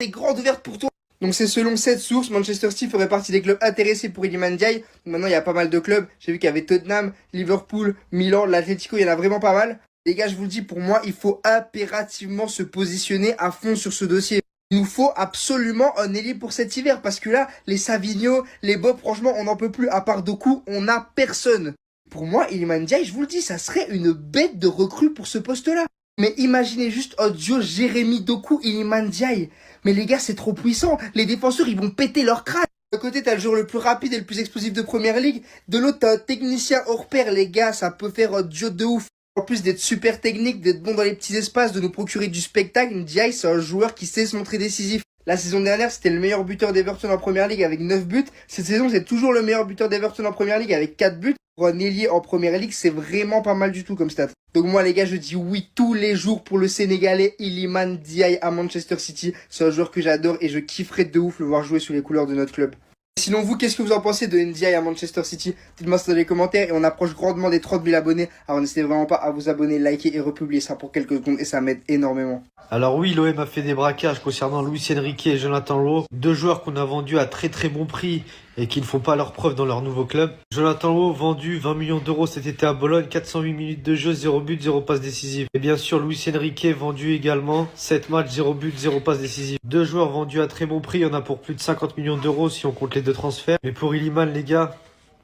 est grande ouverte pour toi. Donc c'est selon cette source, Manchester City ferait partie des clubs intéressés pour Iliman Ndiaye. Maintenant il y a pas mal de clubs, j'ai vu qu'il y avait Tottenham, Liverpool, Milan, l'Atlético, il y en a vraiment pas mal. Les gars, je vous le dis, pour moi, il faut impérativement se positionner à fond sur ce dossier. Il nous faut absolument un ailier pour cet hiver, parce que là, les Savinho, les Bob, franchement, on n'en peut plus. À part Doku, on n'a personne. Pour moi, Iliman Ndiaye, je vous le dis, ça serait une bête de recrue pour ce poste-là. Mais imaginez juste un duo Jérémy Doku, Iliman Ndiaye. Mais les gars, c'est trop puissant. Les défenseurs, ils vont péter leur crâne. D'un côté, t'as le joueur le plus rapide et le plus explosif de Première Ligue. De l'autre, t'as un technicien hors pair, les gars. Ça peut faire un duo de ouf. En plus d'être super technique, d'être bon dans les petits espaces, de nous procurer du spectacle, Ndiaye, c'est un joueur qui sait se montrer décisif. La saison dernière, c'était le meilleur buteur d'Everton en Première Ligue avec 9 buts. Cette saison, c'est toujours le meilleur buteur d'Everton en Première Ligue avec 4 buts. Pour un ailier en Première Ligue, c'est vraiment pas mal du tout comme stat. Donc moi, les gars, je dis oui tous les jours pour le Sénégalais Iliman Ndiaye à Manchester City. C'est un joueur que j'adore et je kifferais de ouf le voir jouer sous les couleurs de notre club. Sinon, vous, qu'est-ce que vous en pensez de Ndiaye à Manchester City? Dites-moi ça dans les commentaires et on approche grandement des 30 000 abonnés. Alors n'hésitez vraiment pas à vous abonner, liker et republier ça pour quelques secondes et ça m'aide énormément. Alors oui, l'OM a fait des braquages concernant Luis Enrique et Jonathan Lowe, deux joueurs qu'on a vendus à très très bon prix et qui ne font pas leur preuve dans leur nouveau club. Jonathan Lowe vendu 20 millions d'euros cet été à Bologne, 408 minutes de jeu, 0 but, 0 passe décisive. Et bien sûr, Luis Enrique vendu également, 7 matchs, 0 but, 0 passe décisive. Deux joueurs vendus à très bon prix, il y en a pour plus de 50 millions d'euros si on compte les deux transferts. Mais pour Iliman, les gars,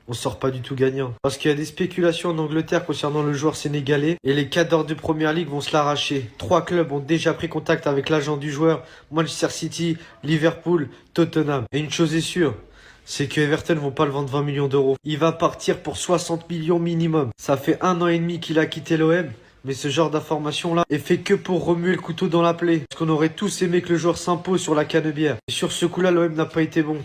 on sort pas du tout gagnant. Parce qu'il y a des spéculations en Angleterre concernant le joueur sénégalais et les cadres de Première Ligue vont se l'arracher. Trois clubs ont déjà pris contact avec l'agent du joueur, Manchester City, Liverpool, Tottenham. Et une chose est sûre, c'est que Everton vont pas le vendre 20 millions d'euros. Il va partir pour 60 millions minimum. Ça fait 1 an et demi qu'il a quitté l'OM. Mais ce genre d'information-là est fait que pour remuer le couteau dans la plaie. Parce qu'on aurait tous aimé que le joueur s'impose sur la canebière. Et sur ce coup-là, l'OM n'a pas été bon.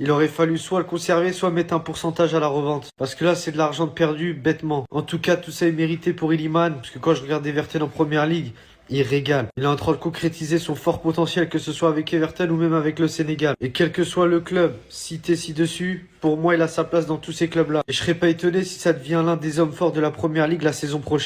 Il aurait fallu soit le conserver, soit mettre un pourcentage à la revente. Parce que là, c'est de l'argent perdu bêtement. En tout cas, tout ça est mérité pour Iliman. Parce que quand je regarde Everton en Première Ligue, il régale. Il est en train de concrétiser son fort potentiel, que ce soit avec Everton ou même avec le Sénégal. Et quel que soit le club cité ci-dessus, pour moi, il a sa place dans tous ces clubs-là. Et je serais pas étonné si ça devient l'un des hommes forts de la Première Ligue la saison prochaine.